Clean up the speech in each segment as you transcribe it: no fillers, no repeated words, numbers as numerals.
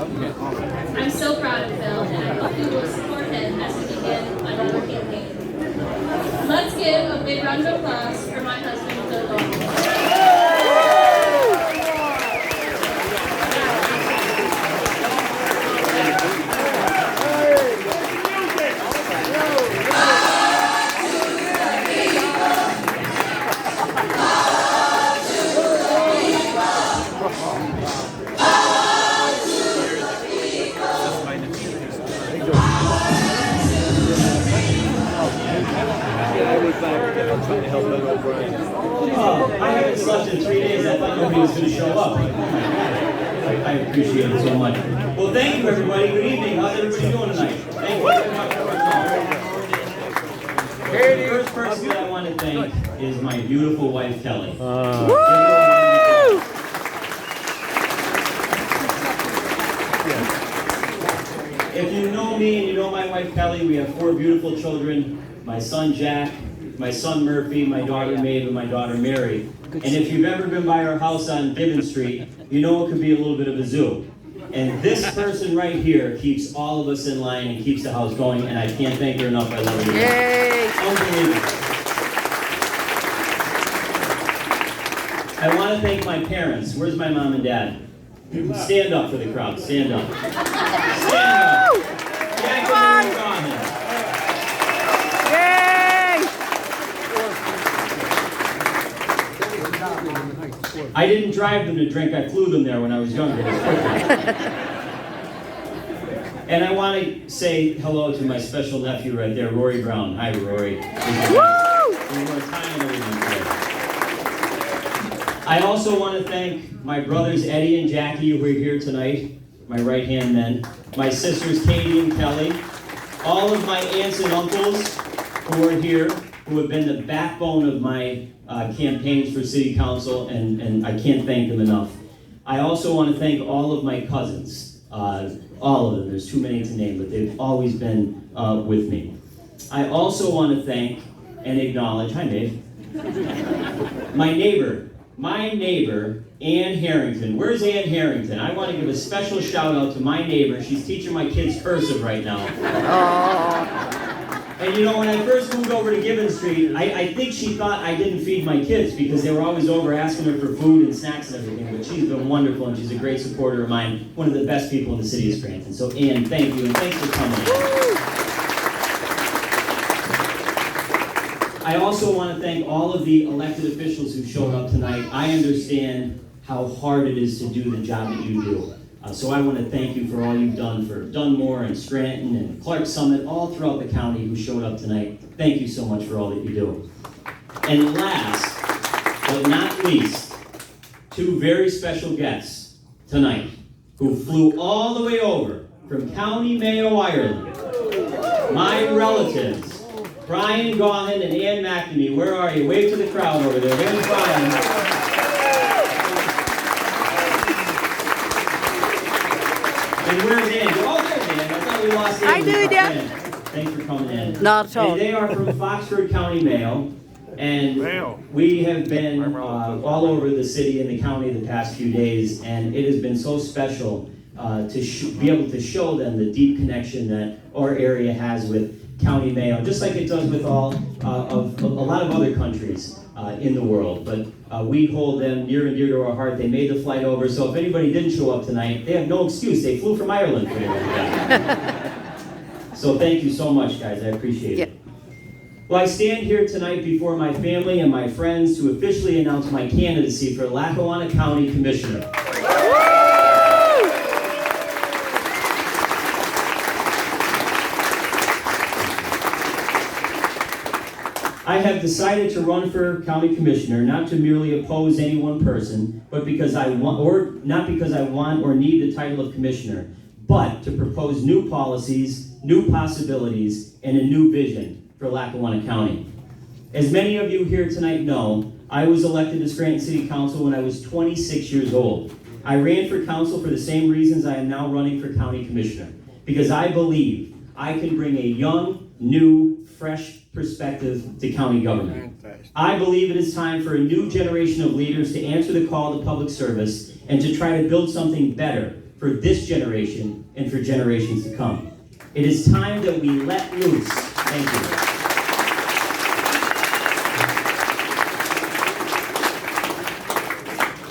I'm so proud of Phil, and I hope you will support him as we begin another campaign. Let's give a big round of applause for my husband, Phil Gaughan. I haven't slept in 3 days. I thought nobody was going to show up. I appreciate it so much. Well, thank you, everybody. Good evening. How's everybody doing tonight? Thank you very much for coming. The first person that I want to thank is my beautiful wife, Kelly. If you know me and you know my wife, Kelly, we have 4 beautiful children. My son, Jack, my son Murphy, my daughter Maeve, and my daughter Mary. And if you've ever been by our house on Gibbon Street, you know it could be a little bit of a zoo. And this person right here keeps all of us in line and keeps the house going, and I can't thank her enough. I love her. Yay! Unbelievable. I want to thank my parents. Where's my mom and dad? Stand up for the crowd. Stand up. Stand up. Come on. I didn't drive them to drink, I flew them there when I was younger. And I want to say hello to my special nephew right there, Rory Brown. Hi, Rory. I also want to thank my brothers Eddie and Jackie who are here tonight, my right-hand men, my sisters Katie and Kelly, all of my aunts and uncles who are here, who have been the backbone of my campaigns for city council, and I can't thank them enough. I also want to thank all of my cousins, all of them. There's too many to name, but they've always been with me. I also want to thank and acknowledge, hi Maeve, my neighbor, Ann Harrington. Where's Ann Harrington? I want to give a special shout out to my neighbor. She's teaching my kids cursive right now. And you know, when I first moved over to Gibbon Street, I think she thought I didn't feed my kids because they were always over asking her for food and snacks and everything. But she's been wonderful, and she's a great supporter of mine, one of the best people in the city of Scranton. So Ann, thank you, and thanks for coming. I also want to thank all of the elected officials who showed up tonight. I understand how hard it is to do the job that you do. So I want to thank you for all you've done for Dunmore and Scranton and Clark Summit, all throughout the county who showed up tonight. Thank you so much for all that you do. And last, but not least, 2 very special guests tonight who flew all the way over from County Mayo, Ireland. My relatives, Brian Gaughan and Ann McNamee. Where are you? Wave to the crowd over there. There's Brian. And where's Ann? Oh, there's Ann. I thought we lost Ann. I do, yeah. Thanks for coming in. Not at all. And they are from Foxford County, Mayo. And we have been all over the city and the county the past few days, and it has been so special to be able to show them the deep connection that our area has with County Mayo, just like it does with all of a lot of other countries in the world. But we hold them near and dear to our heart. They made the flight over, so if anybody didn't show up tonight, they have no excuse. They flew from Ireland for it. So thank you so much, guys. I appreciate it. Well, I stand here tonight before my family and my friends to officially announce my candidacy for Lackawanna County Commissioner. I have decided to run for county commissioner, not to merely oppose any one person, but because I want, or not because I want or need the title of commissioner, but to propose new policies, new possibilities, and a new vision for Lackawanna County. As many of you here tonight know, I was elected to Scranton City Council when I was 26 years old. I ran for council for the same reasons I am now running for county commissioner, because I believe I can bring a young, new, fresh perspective to county government. I believe it is time for a new generation of leaders to answer the call to public service and to try to build something better for this generation and for generations to come. It is time that we let loose. Thank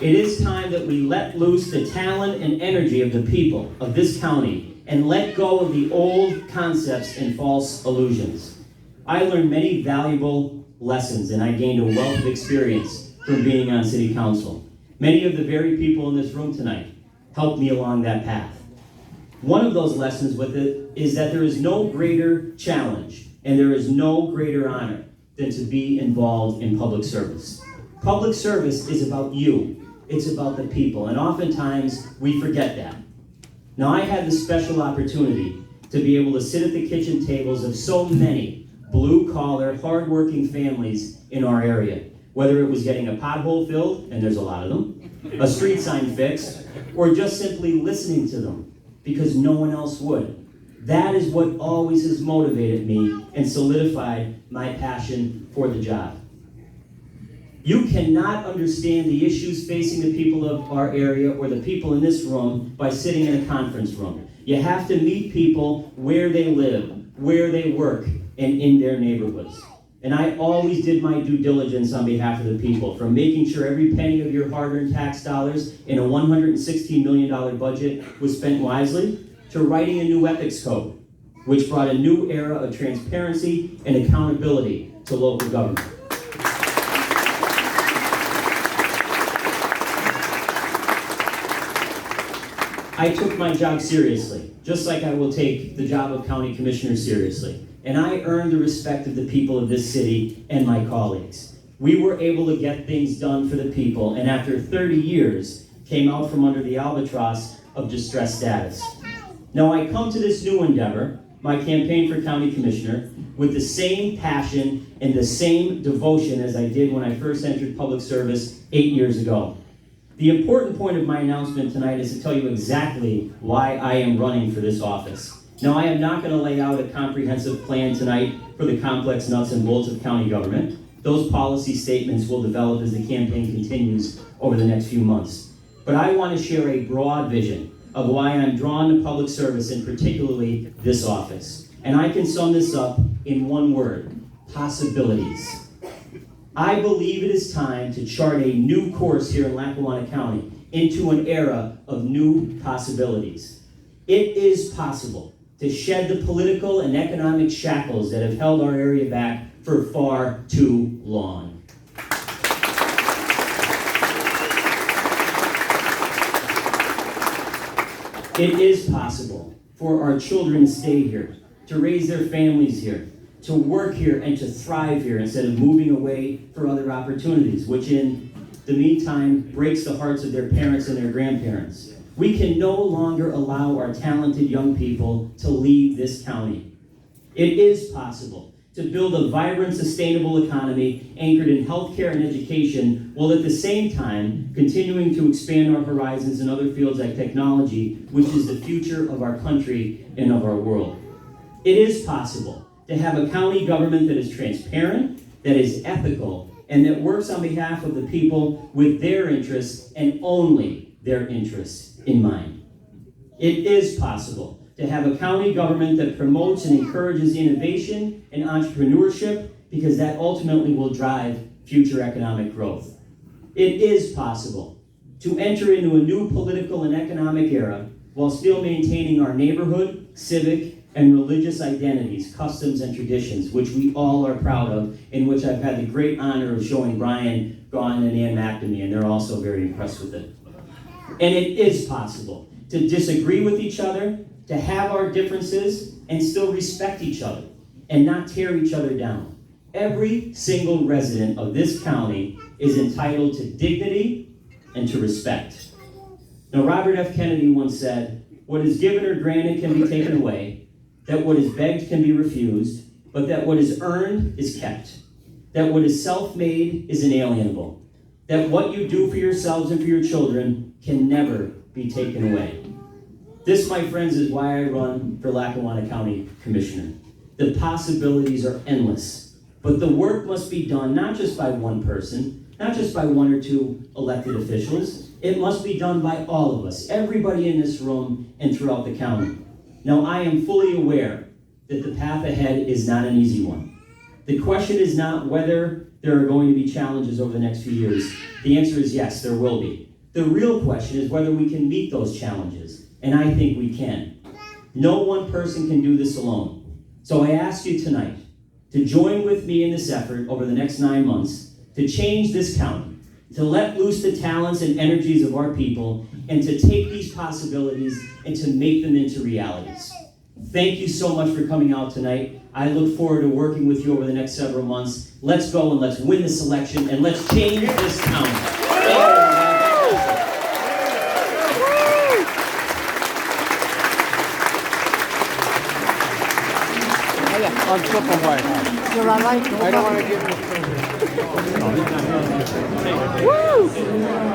you. It is time that we let loose the talent and energy of the people of this county and let go of the old concepts and false illusions. I learned many valuable lessons and I gained a wealth of experience from being on city council. Many of the very people in this room tonight helped me along that path. One of those lessons with it is that there is no greater challenge and there is no greater honor than to be involved in public service. Public service is about you. It's about the people, and oftentimes we forget that. Now, I had the special opportunity to be able to sit at the kitchen tables of so many blue-collar, hard-working families in our area, whether it was getting a pothole filled, and there's a lot of them, a street sign fixed, or just simply listening to them because no one else would. That is what always has motivated me and solidified my passion for the job. You cannot understand the issues facing the people of our area or the people in this room by sitting in a conference room. You have to meet people where they live, where they work, and in their neighborhoods. And I always did my due diligence on behalf of the people, from making sure every penny of your hard-earned tax dollars in a $116 million budget was spent wisely, to writing a new ethics code, which brought a new era of transparency and accountability to local government. I took my job seriously, just like I will take the job of county commissioner seriously. And I earned the respect of the people of this city and my colleagues. We were able to get things done for the people, and after 30 years, came out from under the albatross of distress status. Now I come to this new endeavor, my campaign for county commissioner, with the same passion and the same devotion as I did when I first entered public service 8 years ago. The important point of my announcement tonight is to tell you exactly why I am running for this office. Now, I am not going to lay out a comprehensive plan tonight for the complex nuts and bolts of county government. Those policy statements will develop as the campaign continues over the next few months. But I want to share a broad vision of why I'm drawn to public service, and particularly this office. And I can sum this up in one word: possibilities. I believe it is time to chart a new course here in Lackawanna County into an era of new possibilities. It is possible to shed the political and economic shackles that have held our area back for far too long. It is possible for our children to stay here, to raise their families here, to work here and to thrive here instead of moving away for other opportunities, which in the meantime breaks the hearts of their parents and their grandparents. We can no longer allow our talented young people to leave this county. It is possible to build a vibrant, sustainable economy anchored in healthcare and education, while at the same time continuing to expand our horizons in other fields like technology, which is the future of our country and of our world. It is possible to have a county government that is transparent, that is ethical, and that works on behalf of the people with their interests and only their interests in mind. It is possible to have a county government that promotes and encourages innovation and entrepreneurship, because that ultimately will drive future economic growth. It is possible to enter into a new political and economic era while still maintaining our neighborhood, civic, and religious identities, customs, and traditions, which we all are proud of, in which I've had the great honor of showing Brian, Gaughan, and Ann McNamee, and they're also very impressed with it. And it is possible to disagree with each other, to have our differences, and still respect each other, and not tear each other down. Every single resident of this county is entitled to dignity and to respect. Now, Robert F. Kennedy once said, "What is given or granted can be taken away, that what is begged can be refused, but that what is earned is kept, that what is self-made is inalienable, that what you do for yourselves and for your children can never be taken away." This, my friends, is why I run for Lackawanna County Commissioner. The possibilities are endless, but the work must be done not just by one person, not just by one or two elected officials, It must be done by all of us, everybody in this room and throughout the county. Now, I am fully aware that the path ahead is not an easy one. The question is not whether there are going to be challenges over the next few years. The answer is yes, there will be. The real question is whether we can meet those challenges, and I think we can. No one person can do this alone. So I ask you tonight to join with me in this effort over the next 9 months to change this county, to let loose the talents and energies of our people, and to take these possibilities and to make them into realities. Thank you so much for coming out tonight. I look forward to working with you over the next several months. Let's go and let's win this election and let's change this county. On flip away. You're all right. I don't want to give you. Woo!